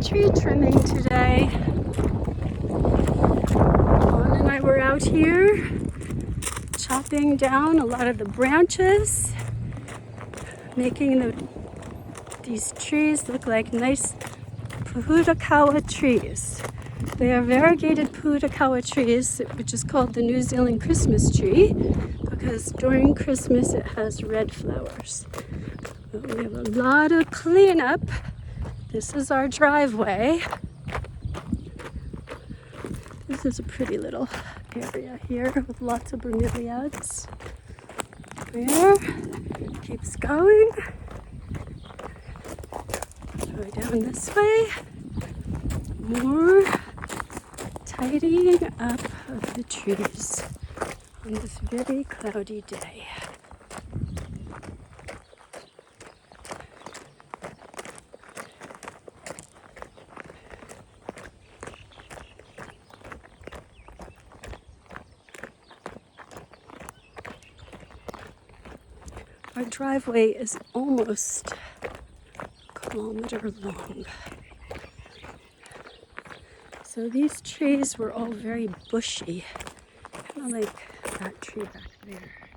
tree trimming today. Dawn and I were out here chopping down a lot of the branches, making these trees look like nice Pōhutukawa trees. They are variegated Pōhutukawa trees, which is called the New Zealand Christmas tree, because during Christmas it has red flowers. But we have a lot of cleanup. This is our driveway. This is a pretty little area here with lots of bromeliads. There, keeps going. Go down this way. More tidying up of the trees on this very cloudy day. Our driveway is almost a kilometer long. So these trees were all very bushy, kind of like that tree back there.